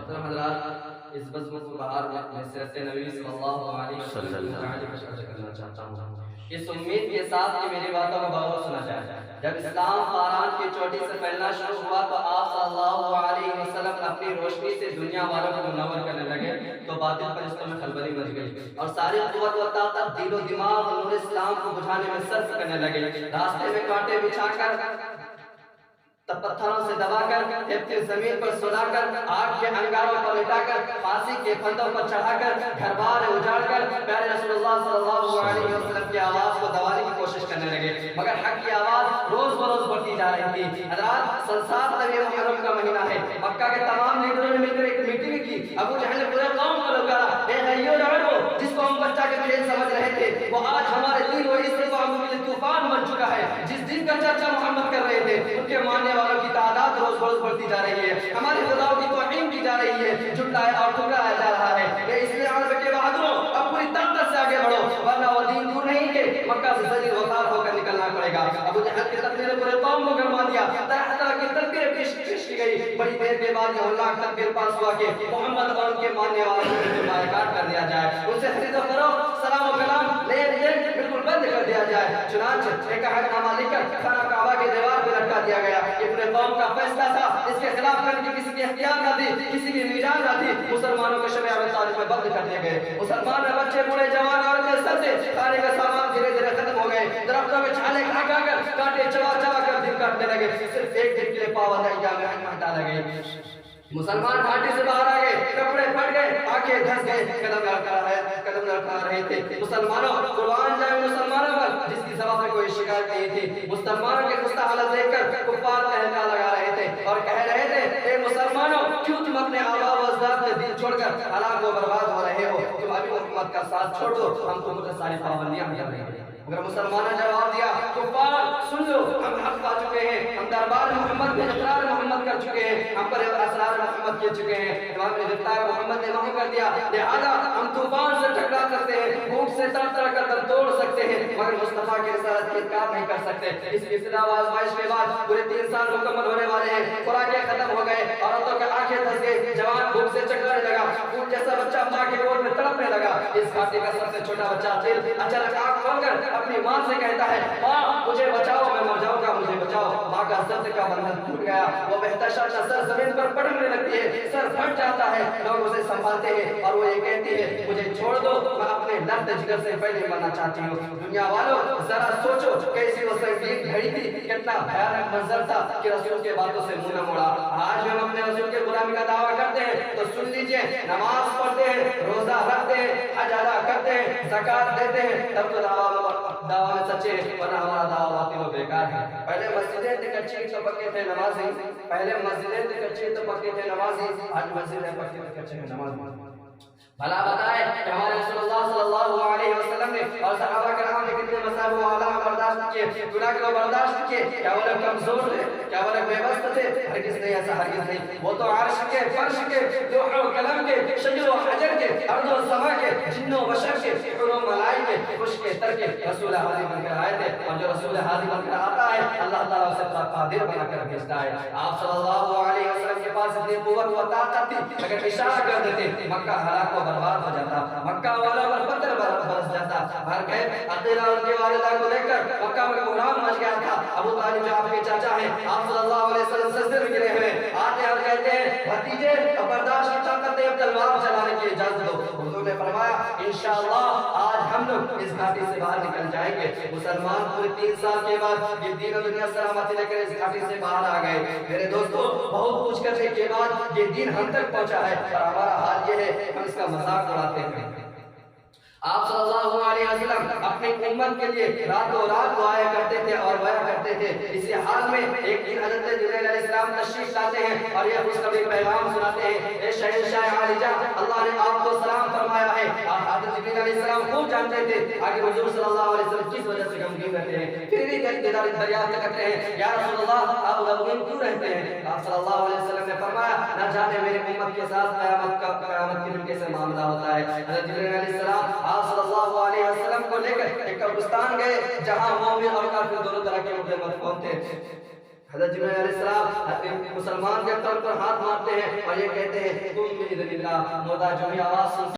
محترم حضرات، اس بزم کو بہار میں سیرت نبی صلی اللہ علیہ وسلم کرنا چاہتا ہوں، اس امید کے ساتھ کہ میری باتوں کو غور سنا جائے۔ جب اسلام فاران کی چوٹی سے پھیلنا شروع ہوا تو آپ صلی اللہ علیہ وسلم اپنی روشنی سے دنیا والوں کو منور کرنے لگے تو باطل پرستوں میں خلبلی مچ گئی اور ساری قوت و طاقت دل و دماغ اور نور اسلام کو بجھانے میں صرف کرنے لگے۔ راستے میں کانٹے بچھا کر، پتھروں سے دبا کر، زمین پر سلا کر، آگ کے انگاروں پر لٹا کر، پھانسی کے پھندوں پر چڑھا کر، گھر بار اجاڑ کر پیارے رسول اللہ صلی اللہ علیہ وسلم کی آواز کو دبانے کی کوشش کرنے لگے، مگر حق کی آواز روز بروز بڑھتی جا رہی تھی۔ حضرات، سنسار ربیع محرم کا مہینہ ہے، مکہ کے تمام لیڈروں نے مل کر ایک میٹنگ کی۔ ابو جہل نے پورے قوم کو لگایا، اے غیور عربو، جس کو ہم بچہ کے کھیل سمجھ رہے تھے وہ آج ہمارے دین و عزت و عمر کے طوفان بن چکا ہے۔ جس دن کا چرچا محمد کر رہے تھے ان کے ماننے والوں کی تعداد روز بروز بڑھتی جا رہی ہے، ہمارے خداؤں کی توہین کی جا رہی ہے، جھٹلایا اور ٹھکرایا جا رہا ہے۔ یہ اس لیے عرب کے بہادروں اب پوری طاقت سے آگے بڑھو، ورنہ وہ دین دور نہیں کہ مکہ سے ذلیل و خوار ہو کر نکلنا پڑے گا۔ ابو جہل کی تقریر نے پورے قوم کو گرما دیا، طرح طرح کی تکبیریں پیش کی گئی۔ بڑی دیر کے بعد یہ اللہ کا تکبیر پاس ہوا کہ محمد اور ان کے ماننے والوں کو بائیکاٹ کر دیا جائے، ان سے خرید و فروخت، سلام و کلام، لین دین بالکل بند کر دیا جائے۔ چنانچہ ایک عہد نامہ لکھ کر خانہ کعبہ کی دیوار پہ لٹکا دیا گیا۔ یہ پورے قوم کا فیصلہ تھا، اس کے خلاف کرنے کی کسی کی اختیار نہ تھی، کسی کی میجان نہ تھی۔ مسلمانوں کے شمع ابی طالب میں بند کر دیے گئے۔ مسلمان بچے بوڑھے جوان عورتیں سب سے کھانے کا سامان دھیرے دھیرے ختم ہو گئے، درختوں میں چھالے کھا کھا کر، کانٹے چبا چبا کر دن کاٹنے لگے۔ صرف ایک دن کے لیے پابند ایام ہٹا لگے۔ مسلمان گھاٹی سے باہر آ گئے، کپڑے پھٹ گئے، آنکھیں دھس گئے، قدم لڑکا رہے تھے۔ مسلمانوں قربان جائے مسلمانوں پر جس کی سبب میں کوئی شکایت نہیں تھی۔ مسلمانوں کے خستہ حالت دیکھ کر کفار تہلکا لگا رہے تھے اور کہہ رہے تھے، اے مسلمانوں، کیوں تم اپنے آباء و اجداد کے دین چھوڑ کر ہلاک و برباد ہو رہے ہو؟ تم ابھی حکومت کا ساتھ چھوڑ دو، ہم تم کو ساری پابندیاں ہٹا دیں گے۔ مگر مسلمانوں نے جواب دیا، کفار سن لو، ہم حق پا چکے ہیں، ہم دربار محمد میں اقرار محمد کر چکے ہیں، ہم پر اسرار محمد کیے چکے ہیں، امام نے گرفتار محمد نے معاف کر دیا، لہذا ہم طوفان سے ٹکرا سکتے ہیں، بھوک سے تڑپ تڑپ کر دم توڑ سکتے ہیں، مگر مصطفیٰ کی رسالت کی انکار نہیں کر سکتے۔ اس کی ابتدا و آزمائش کے بعد پورے 3 سال مکمل ہونے والے ہیں، خوراکیں ختم ہو گئے، عورتوں کے آنکھیں دھس گئی، جوان بھوک سے چکرانے لگا، اونٹ جیسا بچہ ماں کے گود میں تڑپنے لگا۔ اس گھاٹی کا سب سے چھوٹا بچہ عقیل اچانک آنکھ کھول کر اپنی ماں سے کہتا ہے، ماں مجھے بچاؤ، میں مر جاؤں گا، مجھے بچاؤ۔ ماں کا درد کا بندھن ٹوٹ گیا، وہ محتشم سر زمین پر پڑھنے لگتی ہے، سر پھٹ جاتا ہے، لوگ اسے سنبھالتے ہیں اور وہ یہ کہتی ہے، مجھے چھوڑ دو، میں اپنے درد جگر سے پہلے مرنا چاہتی ہوں۔ دنیا والوں ذرا سوچو کیسی وہ سنگین گھڑی تھی، کتنا بھیانک منظر تھا کہ رسول کے باتوں سے منہ نہ موڑا۔ آج ہم اپنے رسول کے غلامی کا دعویٰ کرتے ہیں تو سن لیجئے، نماز پڑھتے ہیں، روزہ رکھتے ہیں، حج ادا کرتے ہیں، زکات دیتے ہیں، تب تو دعویٰ میں سچے ہیں، ورنہ ہمارا دعویٰ باطل و بیکار ہے۔ پہلے مسجدیں تھے کچی تو پکے تھے نمازی، پہلے مسجدیں تھے کچی تو پکے تھے نمازی، آج مسجدیں پکے تو کچے ہیں نمازی۔ بھلا بتائیں کہ ہمارے رسول اللہ صلی اللہ علیہ وسلم نے اور صحابہ کرام نے کتنے مصائب و آلام برداشت کیے، گناہ کو برداشت کیے؟ کیا وہ لوگ کمزور تھے؟ کیا وہ لوگ بے بس تھے؟ ہرگز نہیں، ایسا ہرگز نہیں۔ وہ تو عرش کے، فرش کے، لوح و قلم کے، شجر و حجر کے، ارض و سما کے، جن و بشر کے، حور و ملائکے کے، خوش کے تر کے رسول حاضر بن کر آئے تھے، اور جو رسول حاضر بن کر آتا ہے اللہ تعالیٰ اسے قادر بنا کر بھیجتا ہے۔ آپ صلی اللہ علیہ وسلم کے پاس اتنی قوت و طاقت تھی، اگر اشارہ کر دیتے مکہ ہلاک و برباد ہو جاتا، مکہ والوں پر پتھر برس جاتا۔ بھر گئے عقیلہ ان کے والدہ کو دیکھ کر مکہ میں بحران مچ گیا تھا۔ ابو طالب جو آپ کے چاچا ہیں، آپ صلی اللہ علیہ وسلم سجدے میں گرے ہوئے آتے اور کہتے ہیں، بھتیجے اب برداشت کی طاقت ہے، اب تلوار چلانے کی اجازت دو۔ حضور نے فرمایا، انشاءاللہ آج ہم لوگ اس گھاٹی سے باہر نکل جائیں گے۔ مسلمان پورے 3 سال کے بعد یہ دین و دنیا سلامتی لے کر اس گھاٹی سے باہر آ گئے۔ میرے دوستو، بہت کچھ کرنے کے بعد یہ دین ہم تک پہنچا ہے اور ہمارا حال یہ ہے ہم اس کا مذاق اڑاتے ہیں۔ آپ صلی اللہ علیہ وسلم اپنی امت کے لیے راتوں رات دعائیں کرتے تھے اور وعدہ کرتے تھے۔ اسی حال میں ایک دن حضرت جبرائیل علیہ السلام تشریف لاتے ہیں اور یہ خوشخبری پیغام سناتے ہیں، اے شہنشاہ عالیجہ، اللہ نے آپ کو سلام فرمایا ہے۔ آپ حضرت جبرائیل علیہ السلام خوب جانتے تھے آگے حضور صلی اللہ علیہ وسلم کس وجہ سے غمگین رہتے ہیں، پھر بھی دریافت کرتے ہیں، یا رسول اللہ آپ غمگین کیوں رہتے ہیں؟ آپ صلی اللہ علیہ وسلم نے فرمایا، نہ جانے میرے امت کے ساتھ قیامت کے دن کیسے معاملہ ہوتا ہے۔ حضرت جبرائیل علیہ السلام آپ صلی اللہ علیہ وسلم کو لے کر ایک قبرستان گئے جہاں مومن اور کافر دونوں طرح کے مردے مدفون تھے۔ حضرت جبرائیل علیہ السلام مسلمان کے قلب پر ہاتھ مارتے ہیں اور یہ کہتے ہیں تم بِإِذْنِ اللَّهِ مردہ جو بھی آواز